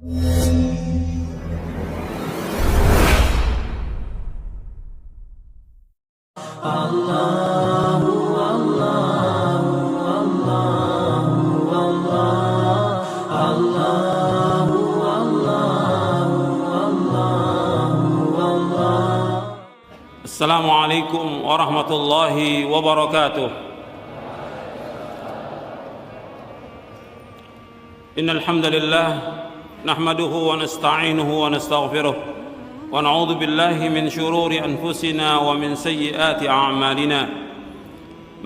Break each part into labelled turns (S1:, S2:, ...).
S1: Assalamualaikum warahmatullahi wabarakatuh. Innal hamdalillah nahmaduhu wa nasta'inuhu wa nastaghfiruh wa na'udzu billahi min shururi anfusina wa min sayyiati a'malina.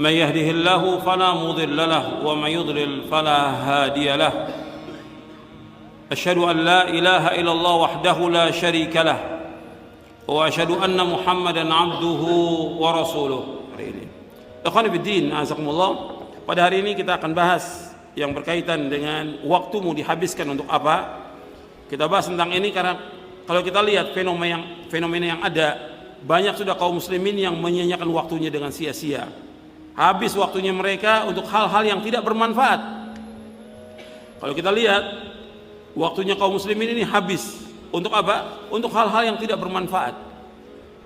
S1: May yahdihillahu fala mudilla lahu wa may yudlil fala hadiya lahu. Asyhadu an la ilaha illallah wahdahu la syarika lahu wa asyhadu anna Muhammadan abduhu wa rasuluh. Ikhwan fiddin, azakumullah. Pada hari ini kita akan bahas yang berkaitan dengan waktumu dihabiskan untuk apa. Kita bahas tentang ini karena kalau kita lihat fenomena yang ada, banyak sudah kaum muslimin yang menyia-nyiakan waktunya dengan sia-sia. Habis waktunya mereka untuk hal-hal yang tidak bermanfaat. Kalau kita lihat, waktunya kaum muslimin ini habis untuk apa? Untuk hal-hal yang tidak bermanfaat.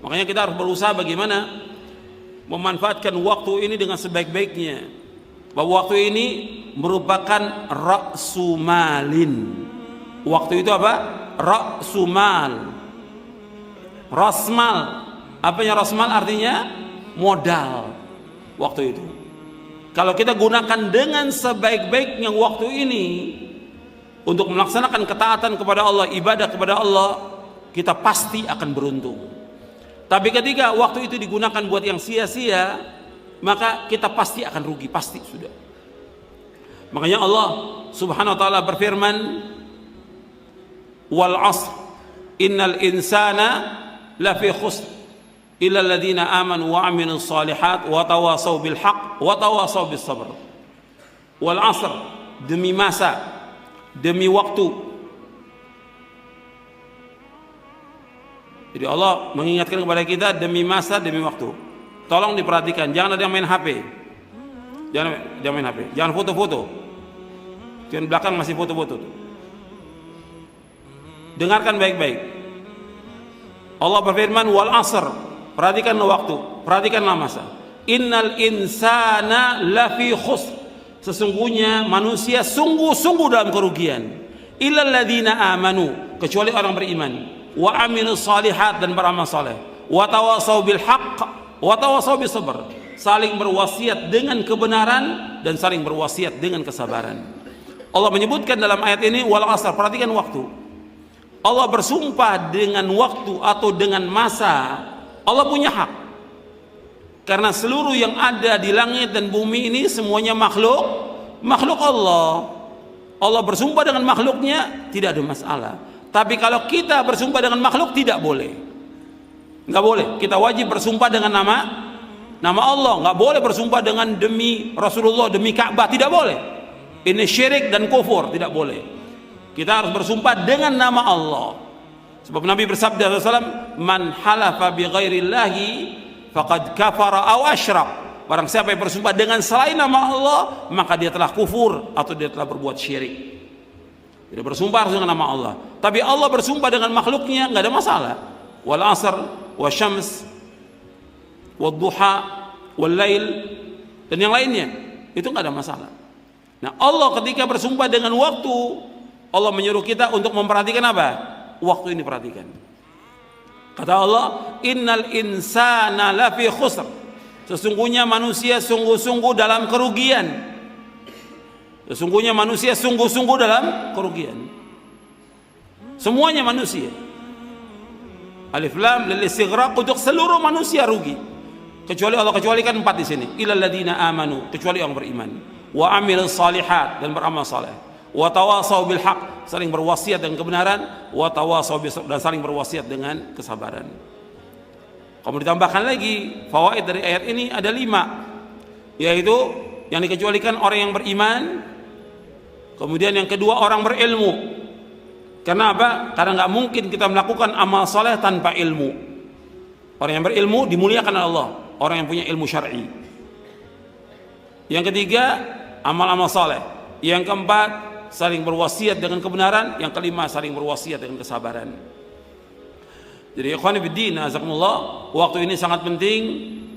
S1: Makanya kita harus berusaha bagaimana memanfaatkan waktu ini dengan sebaik-baiknya. Bahwa waktu ini merupakan ra'su malin. Waktu itu apa? Ra'su mal. Rasmal. Apanya rasmal? Artinya modal. Waktu itu. Kalau kita gunakan dengan sebaik-baiknya waktu ini untuk melaksanakan ketaatan kepada Allah, ibadah kepada Allah, kita pasti akan beruntung. Tapi ketika waktu itu digunakan buat yang sia-sia, maka kita pasti akan rugi, pasti sudah. Makanya Allah Subhanahu wa taala berfirman, "Wal 'ashr innal insana lafi khusr illa alladziina aamanu wa 'amilus shalihaat wa tawashaw bil haqq wa tawashaw bis sabr." Wal 'ashr, demi masa, demi waktu. Jadi Allah mengingatkan kepada kita demi masa, demi waktu. Tolong diperhatikan, jangan ada yang main HP. Jangan main HP, jangan foto-foto. Di belakang masih foto-foto. Dengarkan baik-baik. Allah berfirman, wal 'ashr, perhatikanlah waktu, perhatikanlah masa. Innal insana lafi khusr, sesungguhnya manusia sungguh-sungguh dalam kerugian. Illal ladzina amanu, kecuali orang beriman, wa amilus shalihat, dan beramal saleh, wa tawashaw bil haqq wa tawashaw bis sabr, saling berwasiat dengan kebenaran dan saling berwasiat dengan kesabaran. Allah menyebutkan dalam ayat ini wal 'ashr, perhatikan waktu. Allah bersumpah dengan waktu atau dengan masa. Allah punya hak. Karena seluruh yang ada di langit dan bumi ini semuanya makhluk Allah. Allah bersumpah dengan makhluknya, tidak ada masalah. Tapi kalau kita bersumpah dengan makhluk, tidak boleh. Nggak boleh. Kita wajib bersumpah dengan nama Allah. Nggak boleh bersumpah dengan demi Rasulullah, demi Ka'bah, tidak boleh. Ini syirik dan kufur, tidak boleh. Kita harus bersumpah dengan nama Allah. Sebab Nabi bersabda SAW, "Man halafa bi ghairillahi faqad kafara aw asyrak." Barang siapa yang bersumpah dengan selain nama Allah, maka dia telah kufur atau dia telah berbuat syirik. Tidak bersumpah harus dengan nama Allah. Tapi Allah bersumpah dengan makhluknya, nggak ada masalah. Wal 'ashr, wasyams, wadduha, wal lail, dan yang lainnya, itu nggak ada masalah. Nah, Allah ketika bersumpah dengan waktu, Allah menyuruh kita untuk memperhatikan apa? Waktu ini perhatikan. Kata Allah, innal insana lafi khusr, sesungguhnya manusia sungguh-sungguh dalam kerugian. Sesungguhnya manusia sungguh-sungguh dalam kerugian. Semuanya manusia. Alif lam lil istighraq, untuk seluruh manusia rugi. Kecuali Allah kecualikan 4 di sini. Illal ladzina amanu, kecuali orang beriman. Wa amilus shalihat, dan beramal saleh. Wa tawashaw bil haqq, saling berwasiat dengan kebenaran. Wa tawashaw bis sabr, dan saling berwasiat dengan kesabaran. Kemudian ditambahkan lagi fawaid dari ayat ini ada 5, yaitu yang dikecualikan orang yang beriman. Kemudian yang kedua, orang berilmu. Karena apa? Karena nggak mungkin kita melakukan amal soleh tanpa ilmu. Orang yang berilmu dimuliakan oleh Allah, orang yang punya ilmu syar'i. Yang ketiga, amal-amal soleh. Yang keempat, saling berwasiat dengan kebenaran. Yang kelima, saling berwasiat dengan kesabaran. Jadi ikhwan fillah, azakumullah, waktu ini sangat penting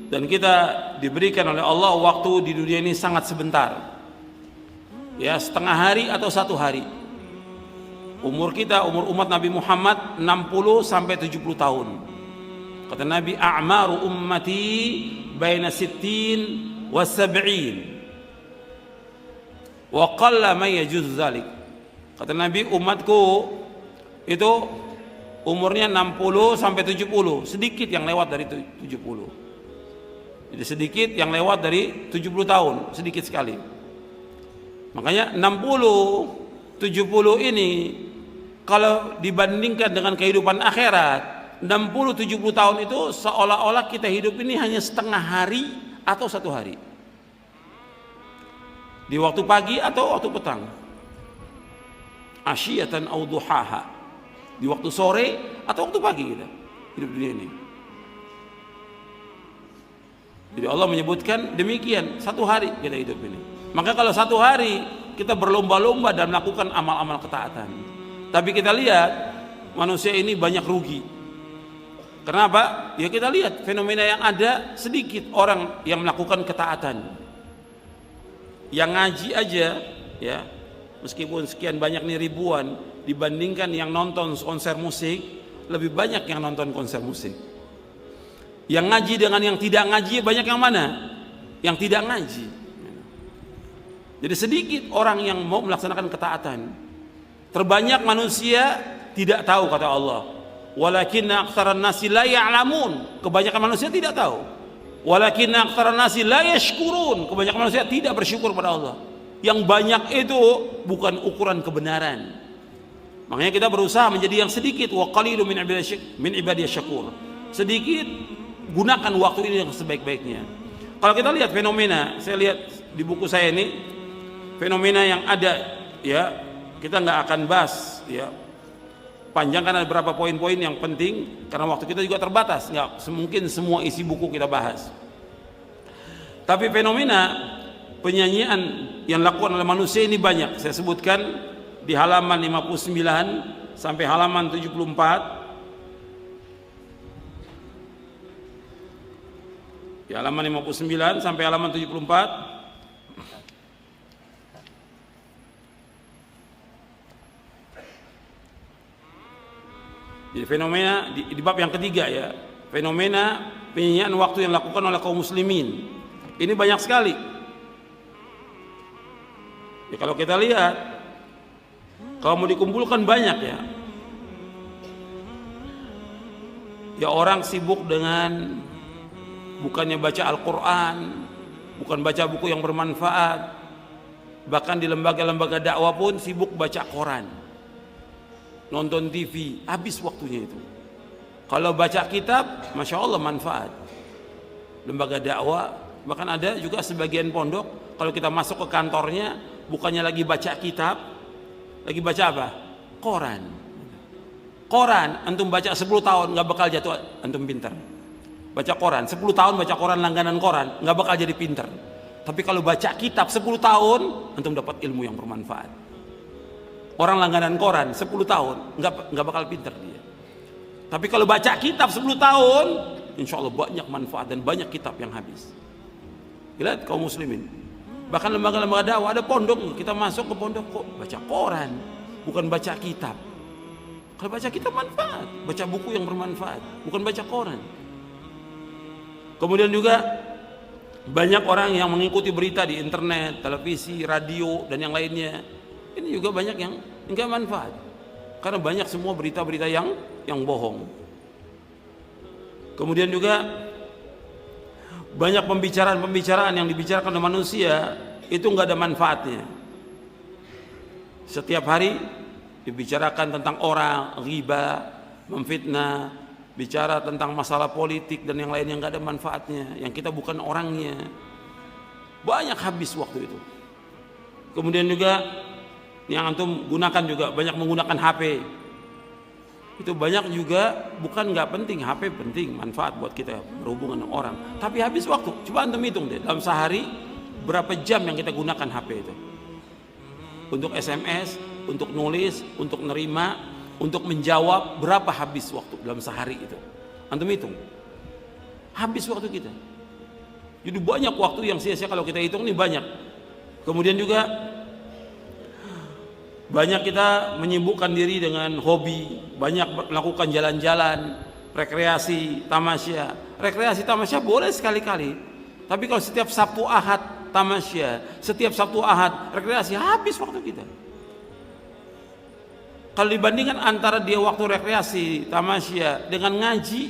S1: dan kita diberikan oleh Allah waktu di dunia ini sangat sebentar. Ya, setengah hari atau 1 hari. Umur kita, umur umat Nabi Muhammad 60 sampai 70 tahun. Kata Nabi, a'maru ummati baina 60 wa 70. Wa qalla man yajuz dzalik. Kata Nabi, umatku itu umurnya 60 sampai 70, sedikit yang lewat dari 70. Jadi sedikit yang lewat dari 70 tahun, sedikit sekali. Makanya 60 70 ini kalau dibandingkan dengan kehidupan akhirat, 60 70 tahun itu seolah-olah kita hidup ini hanya setengah hari atau 1 hari. Di waktu pagi atau waktu petang. Asyiyatan au duhaha. Di waktu sore atau waktu pagi kita hidup dunia ini. Jadi Allah menyebutkan demikian, 1 hari kita hidup ini. Maka kalau 1 hari kita berlomba-lomba dan melakukan amal-amal ketaatan, tapi kita lihat manusia ini banyak rugi. Kenapa? Ya kita lihat fenomena yang ada, sedikit orang yang melakukan ketaatan. Yang ngaji aja ya, meskipun sekian banyak nih ribuan, dibandingkan yang nonton konser musik, lebih banyak yang nonton konser musik. Yang ngaji dengan yang tidak ngaji banyak yang mana? Yang tidak ngaji. Jadi sedikit orang yang mau melaksanakan ketaatan. Terbanyak manusia tidak tahu, kata Allah. Walakinna aktsaran nasi la ya'lamun. Kebanyakan manusia tidak tahu. Walakinna aktsaran nasi la yashkurun. Kebanyakan manusia tidak bersyukur pada Allah. Yang banyak itu bukan ukuran kebenaran. Makanya kita berusaha menjadi yang sedikit. Wa qalilun min ibadiyasy syakur. Sedikit, gunakan waktu ini yang sebaik-baiknya. Kalau kita lihat fenomena, saya lihat di buku saya ini fenomena yang ada, ya kita nggak akan bahas, ya panjang karena ada beberapa poin-poin yang penting karena waktu kita juga terbatas, nggak mungkin semua isi buku kita bahas. Tapi fenomena penyanyian yang dilakukan oleh manusia ini banyak. Saya sebutkan di halaman 59 sampai halaman 74. Di halaman 59 sampai halaman 74. Jadi fenomena di bab yang ketiga, ya, fenomena penyanyian waktu yang dilakukan oleh kaum muslimin ini banyak sekali. Ya, kalau kita lihat, kalau mau dikumpulkan banyak, ya orang sibuk dengan bukannya baca Al-Quran, bukan baca buku yang bermanfaat, bahkan di lembaga-lembaga dakwah pun sibuk baca koran, nonton TV, habis waktunya itu. Kalau baca kitab, Masya Allah manfaat. Lembaga dakwah, bahkan ada juga sebagian pondok, kalau kita masuk ke kantornya, bukannya lagi baca kitab, lagi baca apa? Koran. Koran, antum baca 10 tahun, gak bakal jatuh, antum pintar. Baca koran, 10 tahun baca koran, langganan koran, gak bakal jadi pintar. Tapi kalau baca kitab 10 tahun, antum dapat ilmu yang bermanfaat. Orang langganan koran 10 tahun nggak bakal pinter dia. Tapi kalau baca kitab 10 tahun, insya Allah banyak manfaat dan banyak kitab yang habis. Lihat kaum muslimin, bahkan lembaga-lembaga dakwah ada pondok, kita masuk ke pondok kok baca koran, bukan baca kitab. Kalau baca kitab manfaat, baca buku yang bermanfaat, bukan baca koran. Kemudian juga banyak orang yang mengikuti berita di internet, televisi, radio dan yang lainnya. Ini juga banyak yang enggak manfaat, karena banyak semua berita-berita yang bohong. Kemudian juga banyak pembicaraan-pembicaraan yang dibicarakan oleh manusia itu enggak ada manfaatnya. Setiap hari dibicarakan tentang orang, ghibah, memfitnah, bicara tentang masalah politik dan yang lain yang enggak ada manfaatnya, yang kita bukan orangnya. Banyak habis waktu itu. Kemudian juga yang antum gunakan juga banyak menggunakan HP. Itu banyak juga bukan nggak penting, HP penting, manfaat buat kita berhubungan dengan orang. Tapi habis waktu. Coba antum hitung deh, dalam sehari berapa jam yang kita gunakan HP itu. untuk SMS, untuk nulis, untuk nerima, untuk menjawab, berapa habis waktu dalam sehari itu? Antum hitung. Habis waktu kita. Jadi banyak waktu yang sia-sia kalau kita hitung nih banyak. Kemudian juga banyak kita menyibukkan diri dengan hobi, banyak melakukan jalan-jalan, rekreasi, tamasya. Rekreasi tamasya boleh sekali-kali, tapi kalau setiap Sabtu Ahad tamasya, setiap Sabtu Ahad rekreasi, habis waktu kita. Kalau dibandingkan antara dia waktu rekreasi tamasya dengan ngaji,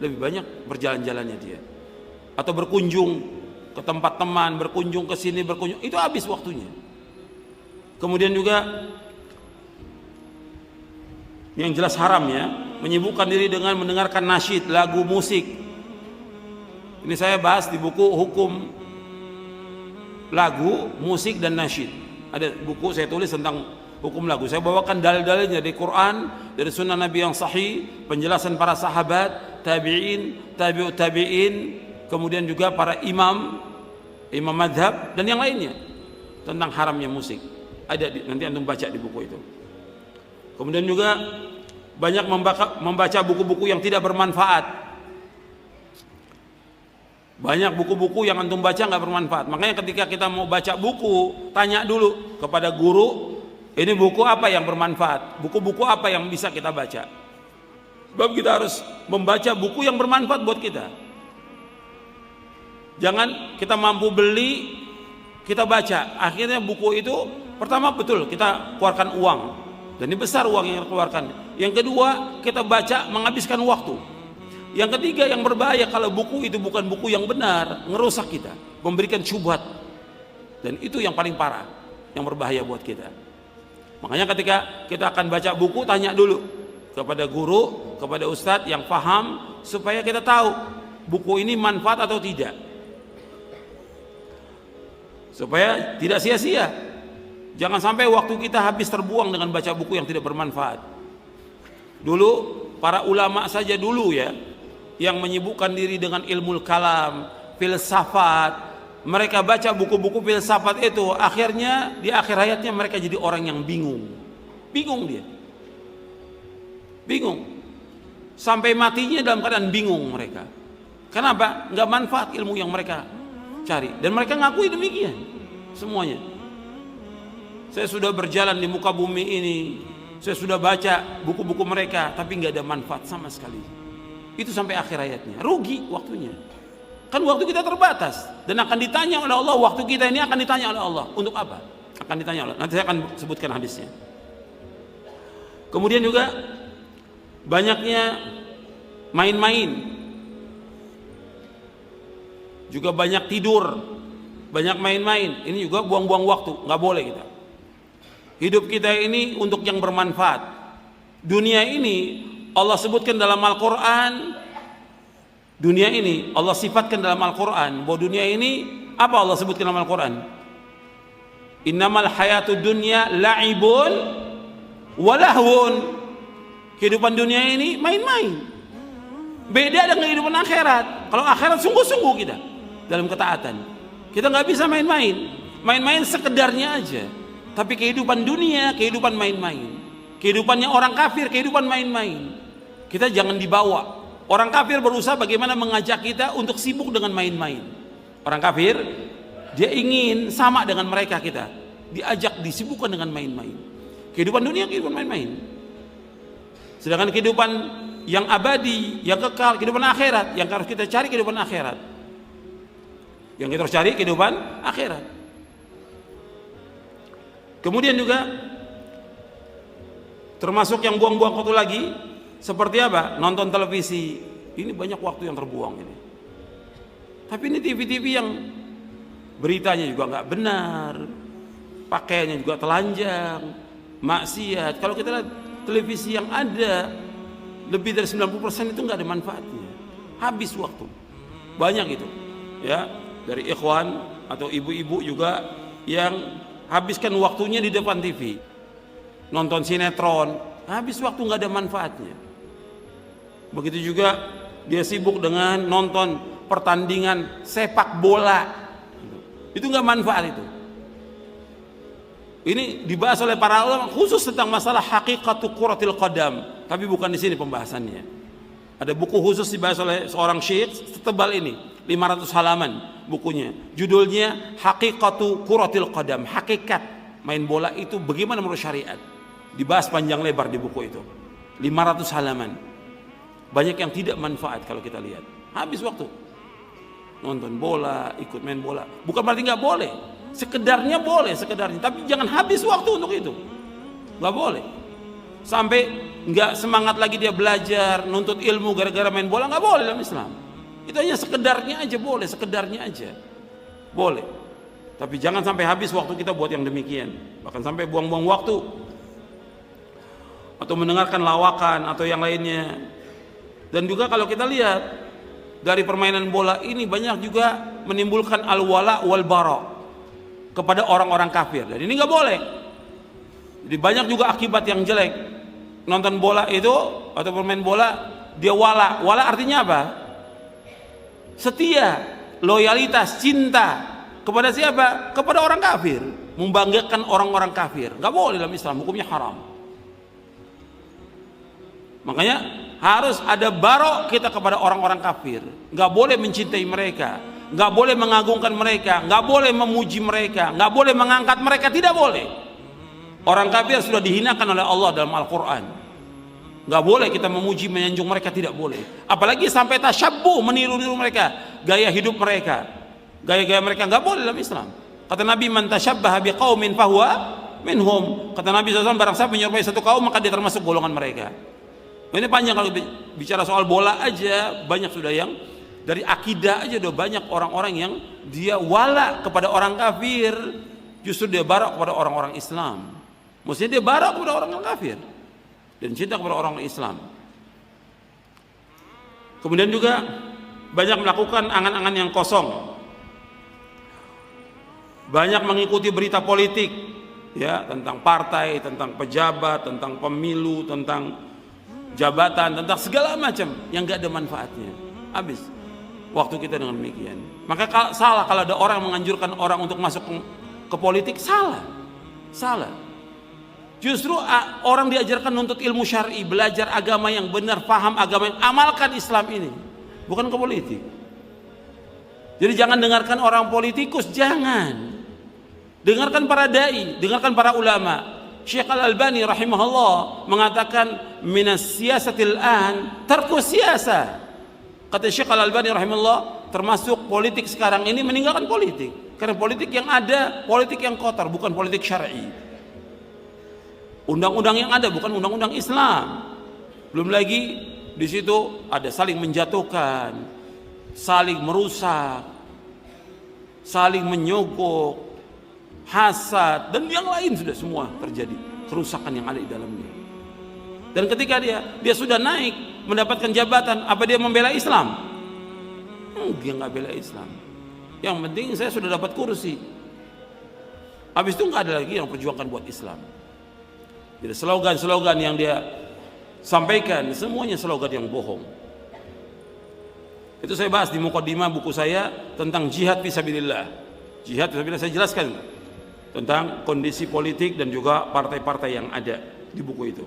S1: lebih banyak berjalan-jalannya dia, atau berkunjung ke tempat teman, berkunjung ke sini, berkunjung, itu habis waktunya. Kemudian juga yang jelas haram ya, menyibukkan diri dengan mendengarkan nasyid, lagu musik. Ini saya bahas di buku Hukum Lagu, Musik dan Nasyid. Ada buku saya tulis tentang hukum lagu. Saya bawakan dalil-dalilnya dari Quran, dari sunnah Nabi yang sahih, penjelasan para sahabat, tabi'in, tabi'ut tabi'in, kemudian juga para imam madhab dan yang lainnya tentang haramnya musik. Ada nanti antum baca di buku itu. Kemudian juga banyak membaca buku-buku yang tidak bermanfaat. Banyak buku-buku yang antum baca nggak bermanfaat. Makanya ketika kita mau baca buku, tanya dulu kepada guru, ini buku apa yang bermanfaat? Buku-buku apa yang bisa kita baca? Sebab kita harus membaca buku yang bermanfaat buat kita. Jangan kita mampu beli, kita baca, akhirnya buku itu pertama betul kita keluarkan uang, dan ini besar uang yang kita keluarkan. Yang kedua, kita baca menghabiskan waktu. Yang ketiga yang berbahaya, kalau buku itu bukan buku yang benar, ngerusak kita, memberikan syubhat, dan itu yang paling parah, yang berbahaya buat kita. Makanya ketika kita akan baca buku, tanya dulu kepada guru, kepada ustadz yang paham, supaya kita tahu buku ini manfaat atau tidak, supaya tidak sia-sia. Jangan sampai waktu kita habis terbuang dengan baca buku yang tidak bermanfaat. Dulu para ulama saja dulu ya, yang menyibukkan diri dengan ilmu kalam, filsafat, mereka baca buku-buku filsafat itu, akhirnya di akhir hayatnya mereka jadi orang yang bingung. Dia bingung sampai matinya dalam keadaan bingung mereka. Kenapa? Nggak manfaat ilmu yang mereka cari, dan mereka ngakui demikian semuanya. Saya sudah berjalan di muka bumi ini, saya sudah baca buku-buku mereka, tapi nggak ada manfaat sama sekali. Itu sampai akhir hayatnya, rugi waktunya. Kan waktu kita terbatas, dan akan ditanya oleh Allah, waktu kita ini akan ditanya oleh Allah. Untuk apa? Akan ditanya oleh Allah. Nanti saya akan sebutkan hadisnya. Kemudian juga banyaknya main-main, juga banyak tidur, banyak main-main. Ini juga buang-buang waktu, nggak boleh kita. Hidup kita ini untuk yang bermanfaat. Dunia ini Allah sebutkan dalam Al-Quran, dunia ini Allah sifatkan dalam Al-Quran, bahwa dunia ini apa Allah sebutkan dalam Al-Quran? Innamal hayatud dunya la'ibun walahun. Kehidupan dunia ini main-main. Beda dengan kehidupan akhirat. Kalau akhirat sungguh-sungguh kita dalam ketaatan. Kita nggak bisa main-main. Main-main sekedarnya aja. Tapi kehidupan dunia, kehidupan main-main. Kehidupannya orang kafir, kehidupan main-main. Kita jangan dibawa. Orang kafir berusaha bagaimana mengajak kita untuk sibuk dengan main-main. Orang kafir, dia ingin sama dengan mereka kita. Diajak, disibukkan dengan main-main. Kehidupan dunia, kehidupan main-main. Sedangkan kehidupan yang abadi, yang kekal, kehidupan akhirat, yang harus kita cari kehidupan akhirat. Yang kita harus cari kehidupan akhirat. Kemudian juga termasuk yang buang-buang waktu lagi, seperti apa? Nonton televisi. Ini banyak waktu yang terbuang ini. Tapi ini TV-TV yang beritanya juga nggak benar, pakaiannya juga telanjang, maksiat. Kalau kita lihat televisi yang ada, lebih dari 90% itu nggak ada manfaatnya. Habis waktu. Banyak itu. Ya, dari ikhwan atau ibu-ibu juga yang habiskan waktunya di depan TV, nonton sinetron, habis waktu nggak ada manfaatnya. Begitu juga dia sibuk dengan nonton pertandingan sepak bola, itu nggak manfaat itu. Ini dibahas oleh para ulama khusus tentang masalah hakikatu quratil qadam, tapi bukan di sini pembahasannya. Ada buku khusus dibahas oleh seorang syekh setebal ini, 500 halaman bukunya. Judulnya Hakikatu Quratil Qadam, hakikat main bola itu bagaimana menurut syariat. Dibahas panjang lebar di buku itu. 500 halaman. Banyak yang tidak manfaat kalau kita lihat. Habis waktu nonton bola, ikut main bola. Bukan berarti nggak boleh. Sekedarnya boleh, sekedarnya. Tapi jangan habis waktu untuk itu. Nggak boleh. Sampai nggak semangat lagi dia belajar, nuntut ilmu gara-gara main bola, nggak boleh dalam Islam. Itu hanya sekedarnya aja boleh, sekedarnya aja boleh. Tapi jangan sampai habis waktu kita buat yang demikian. Bahkan sampai buang-buang waktu atau mendengarkan lawakan atau yang lainnya. Dan juga kalau kita lihat dari permainan bola ini banyak juga menimbulkan al-wala wal bara kepada orang-orang kafir. Dan ini nggak boleh. Jadi banyak juga akibat yang jelek. Nonton bola itu atau bermain bola dia wala. Wala artinya apa? Setia, loyalitas, cinta kepada siapa? Kepada orang kafir. Membanggakan orang-orang kafir. Nggak boleh dalam Islam, hukumnya haram. Makanya harus ada barok kita kepada orang-orang kafir. Nggak boleh mencintai mereka, nggak boleh mengagungkan mereka, nggak boleh memuji mereka, nggak boleh mengangkat mereka, tidak boleh. Orang kafir sudah dihinakan oleh Allah dalam Al-Quran. Nggak boleh kita memuji, menyanjung mereka, tidak boleh. Apalagi sampai tasyabbuh, meniru-niru mereka, gaya hidup mereka, gaya-gaya mereka, nggak boleh dalam Islam. Kata Nabi, man tasyabbaha biqaumin fahuwa minhum. Kata Nabi SAW, barang siapa menyerupai satu kaum maka dia termasuk golongan mereka. Ini panjang kalau bicara soal bola aja, banyak sudah yang dari akidah aja udah banyak orang-orang yang dia wala kepada orang kafir, justru dia barak kepada orang-orang Islam. Maksudnya dia barak kepada orang kafir dan cinta kepada orang Islam. Kemudian juga banyak melakukan angan-angan yang kosong, banyak mengikuti berita politik, ya, tentang partai, tentang pejabat, tentang pemilu, tentang jabatan, tentang segala macam yang gak ada manfaatnya. Habis waktu kita dengan demikian. Maka salah kalau ada orang menganjurkan orang untuk masuk ke politik, salah. Justru orang diajarkan nuntut ilmu syar'i, belajar agama yang benar, paham agama yang amalkan Islam ini, bukan ke politik. Jadi jangan dengarkan orang politikus, jangan. Dengarkan para dai, dengarkan para ulama. Syekh Al-Albani rahimahullah mengatakan minas siyasatil an tarku siyasa. Kata Syekh Al-Albani rahimahullah, termasuk politik sekarang ini meninggalkan politik. Karena politik yang ada, politik yang kotor, bukan politik syar'i. Undang-undang yang ada bukan undang-undang Islam. Belum lagi di situ ada saling menjatuhkan, saling merusak, saling menyogok, hasad dan yang lain, sudah semua terjadi kerusakan yang ada di dalamnya. Dan ketika dia sudah naik mendapatkan jabatan, apa dia membela Islam? Dia nggak bela Islam. Yang penting saya sudah dapat kursi. Habis itu nggak ada lagi yang perjuangkan buat Islam. Jadi slogan-slogan yang dia sampaikan semuanya slogan yang bohong. Itu saya bahas di mukadimah buku saya tentang jihad fisabilillah. Jihad fisabilillah saya jelaskan tentang kondisi politik dan juga partai-partai yang ada di buku itu.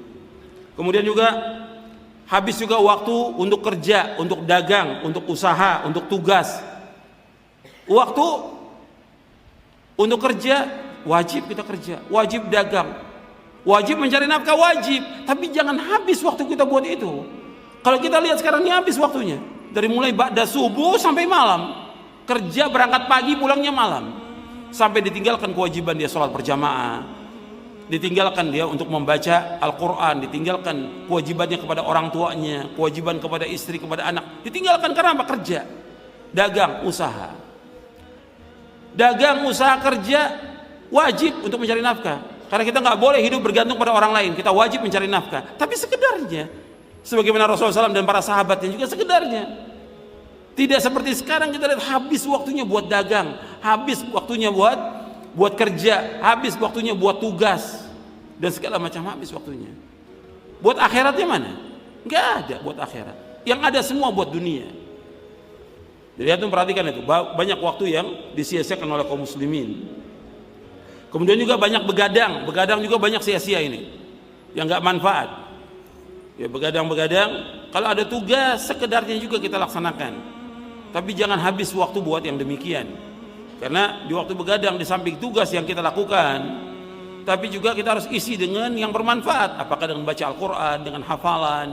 S1: Kemudian juga habis juga waktu untuk kerja, untuk dagang, untuk usaha, untuk tugas. Waktu untuk kerja, wajib kita kerja, wajib dagang, wajib mencari nafkah, wajib. Tapi jangan habis waktu kita buat itu. Kalau kita lihat sekarang ini habis waktunya, dari mulai ba'da subuh sampai malam. Kerja berangkat pagi, pulangnya malam. Sampai ditinggalkan kewajiban dia sholat berjamaah, ditinggalkan dia untuk membaca Al-Quran, ditinggalkan kewajibannya kepada orang tuanya, kewajiban kepada istri, kepada anak, ditinggalkan karena apa? Kerja, dagang, usaha. Dagang, usaha, kerja, wajib untuk mencari nafkah. Karena kita nggak boleh hidup bergantung pada orang lain, kita wajib mencari nafkah. Tapi sekedarnya, sebagaimana Rasulullah SAW dan para sahabatnya juga sekedarnya. Tidak seperti sekarang kita lihat habis waktunya buat dagang, habis waktunya buat kerja, habis waktunya buat tugas dan segala macam, habis waktunya. Buat akhiratnya mana? Nggak ada buat akhirat. Yang ada semua buat dunia. Jadi antum perhatikan itu, banyak waktu yang disia-siakan oleh kaum muslimin. Kemudian juga banyak begadang, begadang juga banyak sia-sia ini, yang nggak manfaat. Ya begadang-begadang, kalau ada tugas sekedarnya juga kita laksanakan. Tapi jangan habis waktu buat yang demikian. Karena di waktu begadang di samping tugas yang kita lakukan, tapi juga kita harus isi dengan yang bermanfaat. Apakah dengan baca Al-Quran, dengan hafalan,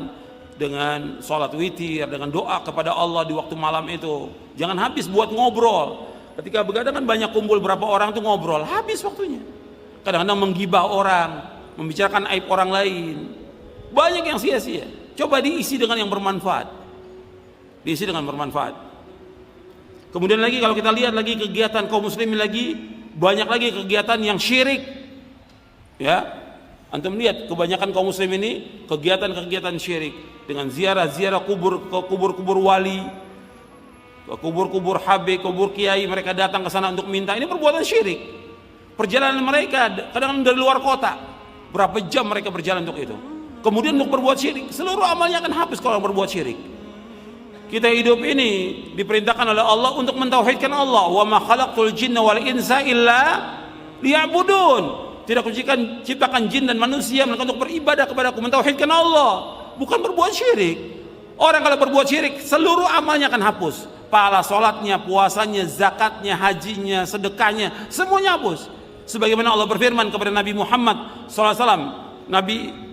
S1: dengan sholat witir, dengan doa kepada Allah di waktu malam itu. Jangan habis buat ngobrol. Ketika begadang kan banyak kumpul berapa orang tuh ngobrol, habis waktunya. Kadang-kadang menggibah orang, membicarakan aib orang lain. Banyak yang sia-sia. Coba diisi dengan yang bermanfaat. Diisi dengan bermanfaat. Kemudian lagi kalau kita lihat lagi kegiatan kaum muslimin lagi, banyak lagi kegiatan yang syirik. Ya. Antum lihat kebanyakan kaum muslim ini kegiatan-kegiatan syirik dengan ziarah-ziarah kubur wali, ke kubur habib, kubur kiai, mereka datang ke sana untuk minta. Ini perbuatan syirik. Perjalanan mereka kadang-kadang dari luar kota, berapa jam mereka berjalan untuk itu. Kemudian untuk berbuat syirik, seluruh amalnya akan habis kalau berbuat syirik. Kita hidup ini diperintahkan oleh Allah untuk mentauhidkan Allah. Wa ma khalaqtul jinna wal insa illa liya'budun. Tidak ciptakan jin dan manusia melainkan untuk beribadah kepadaku, mentauhidkan Allah, bukan berbuat syirik. Orang kalau berbuat syirik, seluruh amalnya akan hapus. Pahala sholatnya, puasanya, zakatnya, hajinya, sedekahnya, semuanya hapus. Sebagaimana Allah berfirman kepada Nabi Muhammad SAW.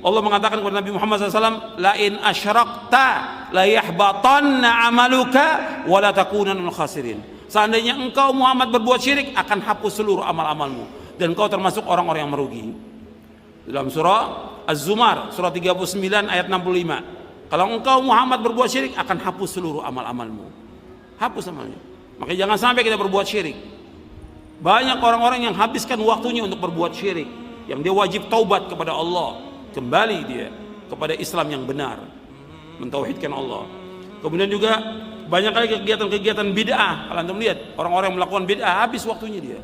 S1: Allah mengatakan kepada Nabi Muhammad SAW, la in asyrakta la yahbatanna amaluka wa la takunanna minal khasirin. Seandainya engkau Muhammad berbuat syirik, akan hapus seluruh amal-amalmu dan kau termasuk orang-orang yang merugi. Dalam surah Az-Zumar surah 39 ayat 65, kalau engkau Muhammad berbuat syirik, akan hapus seluruh amal-amalmu. Hapus amalnya. Makanya jangan sampai kita berbuat syirik. Banyak orang-orang yang habiskan waktunya untuk berbuat syirik, yang dia wajib taubat kepada Allah, kembali dia kepada Islam yang benar, mentauhidkan Allah. Kemudian juga banyak kali kegiatan-kegiatan bid'ah. Kalau antum lihat orang-orang yang melakukan bid'ah, habis waktunya dia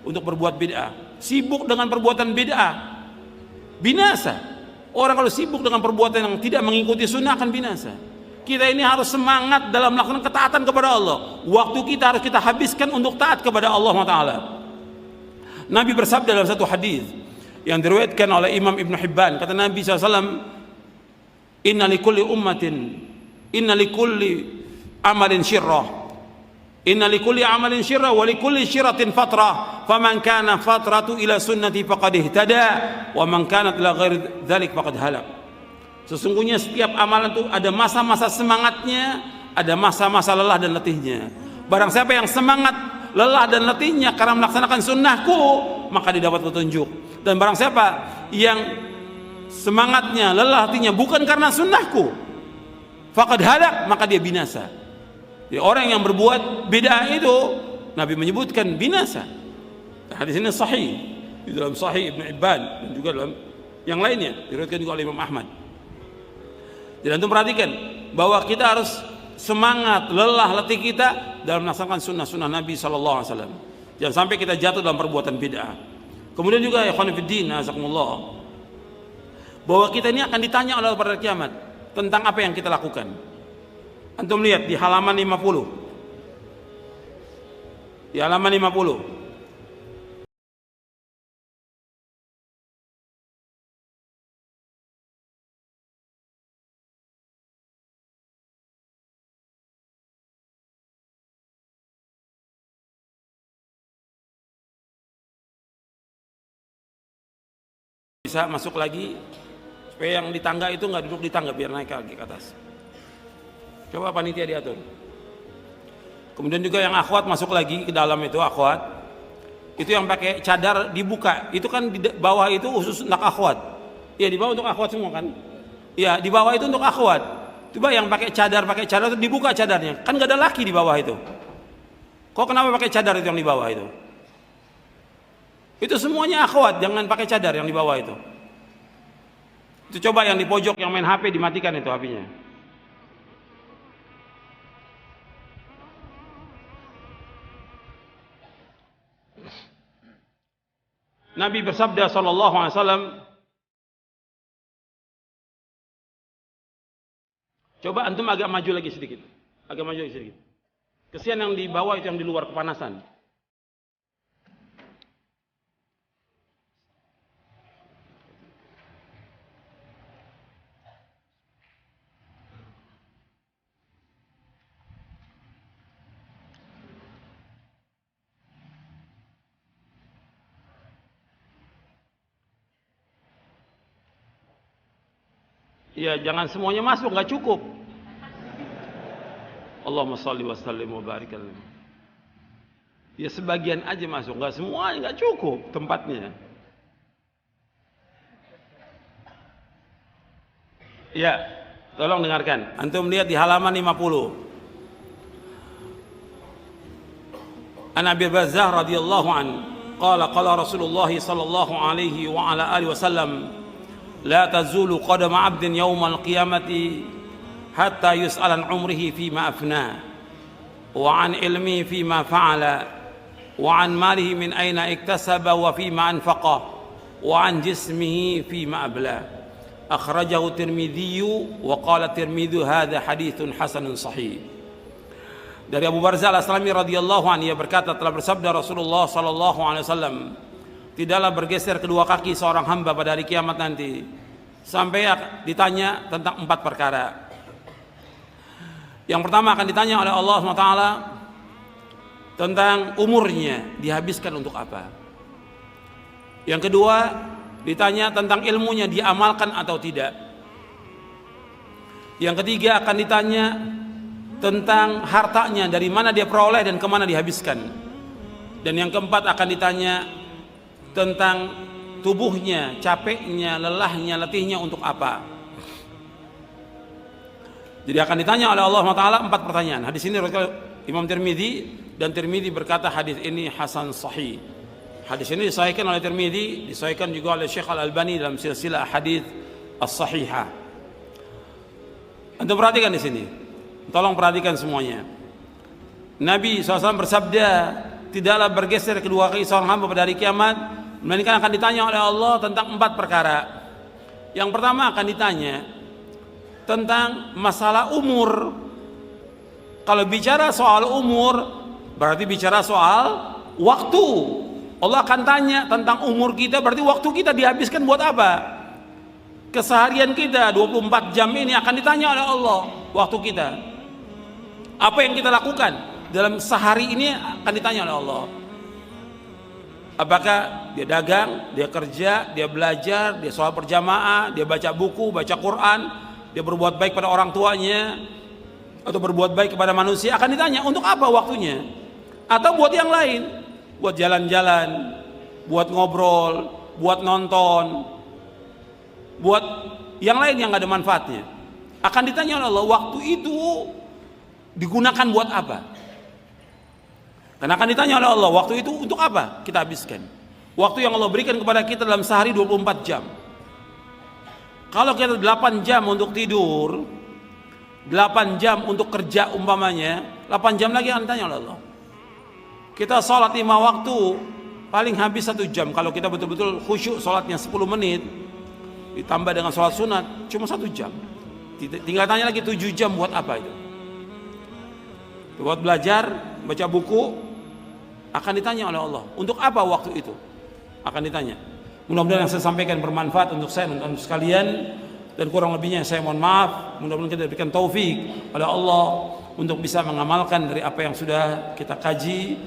S1: untuk berbuat bid'ah, sibuk dengan perbuatan bid'ah, binasa. Orang kalau sibuk dengan perbuatan yang tidak mengikuti sunnah akan binasa. Kita ini harus semangat dalam melakukan ketaatan kepada Allah. Waktu kita harus kita habiskan untuk taat kepada Allah Taala. Nabi bersabda dalam satu hadis yang diriwayatkan oleh Imam Ibn Hibban, kata Nabi SAW, inna likulli amalin syirrah, inna likulli amalin syirrah wa likulli syirratin fatrah, faman kana fatratu ila sunnati faqad ihtada wa man kanat ila ghairi dzalik faqad halak. Sesungguhnya setiap amalan itu ada masa-masa semangatnya, ada masa-masa lelah dan letihnya. Barang siapa yang semangat, lelah dan letihnya karena melaksanakan sunnahku, maka dia dapat petunjuk. Dan barang siapa yang semangatnya, lelah, letihnya bukan karena sunnahku, faqad halak, maka dia binasa. Jadi orang yang berbuat bid'ah itu Nabi menyebutkan binasa. Hadis ini sahih di dalam Sahih Ibn Hibban dan juga dalam yang lainnya, diriwayatkan juga oleh Imam Ahmad. Jadi antum perhatikan bahwa kita harus semangat, lelah, letih kita dalam melaksanakan sunnah-sunnah Nabi SAW. Jangan sampai kita jatuh dalam perbuatan bid'ah. Kemudian juga ya ikhwan fillah, azakumullah, bahwa kita ini akan ditanya oleh Allah pada kiamat tentang apa yang kita lakukan. Antum lihat di halaman 50. Di halaman 50. Bisa masuk lagi supaya yang di tangga itu nggak duduk di tangga, biar naik lagi ke atas. Coba panitia diatur. Kemudian juga yang akhwat masuk lagi ke dalam itu, akhwat itu yang pakai cadar dibuka, itu kan di bawah itu khusus untuk akhwat. Ya di bawah untuk akhwat semua kan. Ya di bawah itu untuk akhwat. Coba yang pakai cadar itu dibuka cadarnya, kan nggak ada laki di bawah itu. Kok kenapa pakai cadar itu yang di bawah itu? Itu semuanya akhwat, jangan pakai cadar yang di bawah itu. Itu coba yang di pojok yang main HP dimatikan itu HP-nya. Nabi bersabda sallallahu alaihi wasallam, coba antum agak maju lagi sedikit. Agak maju lagi sedikit. Kesian yang di bawah itu, yang di luar kepanasan. Ya jangan semuanya masuk, nggak cukup. Allahumma shalli wa sallim wa barik alaihi. Ya sebagian aja masuk, nggak semuanya, nggak cukup tempatnya. Ya, tolong dengarkan. Antum lihat di halaman 50. An Abi Bazzah radhiyallahu an qala qala Rasulullah sallallahu alaihi wa ala alihi wasallam la tazulu qadama 'abdin yaumal qiyamati hatta yus'ala an umrihi fima afna wa an ilmihi fima fa'ala wa an malihi min aina iktasaba wa fima anfaqa wa an jismihi fima abla. Akhrajahu Tirmidzi wa qala Tirmidzi hadza haditsun hasanun sahih. Dari Abu Barzah Al-Aslami radhiyallahu anhu, ia berkata, telah bersabda Rasulullah sallallahu alaihi wasallam, tidaklah bergeser kedua kaki seorang hamba pada hari kiamat nanti sampai ditanya tentang 4 perkara. Yang pertama akan ditanya oleh Allah SWT tentang umurnya, dihabiskan untuk apa. Yang kedua ditanya tentang ilmunya, diamalkan atau tidak. Yang ketiga akan ditanya tentang hartanya, dari mana dia peroleh dan kemana dihabiskan. Dan yang keempat akan ditanya tentang tubuhnya, capeknya, lelahnya, letihnya untuk apa. Jadi akan ditanya oleh Allah SWT 4 pertanyaan. Hadis ini Imam Tirmidzi, dan Tirmidzi berkata hadis ini hasan sahih. Hadis ini disahihkan oleh Tirmidzi, disahihkan juga oleh Syekh Al-Albani dalam silsilah hadis as-sahihah. Anda perhatikan di sini. Tolong perhatikan semuanya. Nabi SAW bersabda, tidaklah bergeser kedua kaki seorang hamba pada hari kiamat, melainkan akan ditanya oleh Allah tentang 4 perkara. Yang pertama akan ditanya tentang masalah umur. Kalau bicara soal umur, berarti bicara soal waktu. Allah akan tanya tentang umur kita, berarti waktu kita dihabiskan buat apa? Keseharian kita 24 jam ini akan ditanya oleh Allah, waktu kita. Apa yang kita lakukan dalam sehari ini akan ditanya oleh Allah. Apakah dia dagang, dia kerja, dia belajar, dia sholat berjamaah, dia baca buku, baca Quran, dia berbuat baik pada orang tuanya, atau berbuat baik kepada manusia, akan ditanya untuk apa waktunya. Atau buat yang lain, buat jalan-jalan, buat ngobrol, buat nonton, buat yang lain yang gak ada manfaatnya. Akan ditanya oleh Allah, waktu itu digunakan buat apa? Karena akan ditanya oleh Allah, waktu itu untuk apa kita habiskan? Waktu yang Allah berikan kepada kita dalam sehari 24 jam. Kalau kita 8 jam untuk tidur, 8 jam untuk kerja umpamanya, 8 jam lagi akan ditanya oleh Allah. Kita sholat 5 waktu, paling habis 1 jam. Kalau kita betul-betul khusyuk sholatnya 10 menit, ditambah dengan sholat sunat, cuma 1 jam. Tinggal tanya lagi 7 jam buat apa itu? Buat belajar, baca buku, akan ditanya oleh Allah. Untuk apa waktu itu? Akan ditanya. Mudah-mudahan yang saya sampaikan bermanfaat untuk saya dan untuk sekalian, dan kurang lebihnya saya mohon maaf. Mudah-mudahan kita diberikan taufik oleh Allah untuk bisa mengamalkan dari apa yang sudah kita kaji,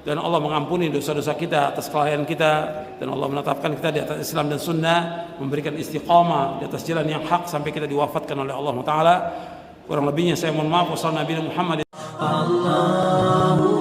S1: dan Allah mengampuni dosa-dosa kita atas kelalaian kita, dan Allah menetapkan kita di atas Islam dan Sunnah, memberikan istiqamah di atas jalan yang hak sampai kita diwafatkan oleh Allah Taala. Kurang lebihnya saya mohon maaf. Wassalamualaikum warahmatullahi wabarakatuh.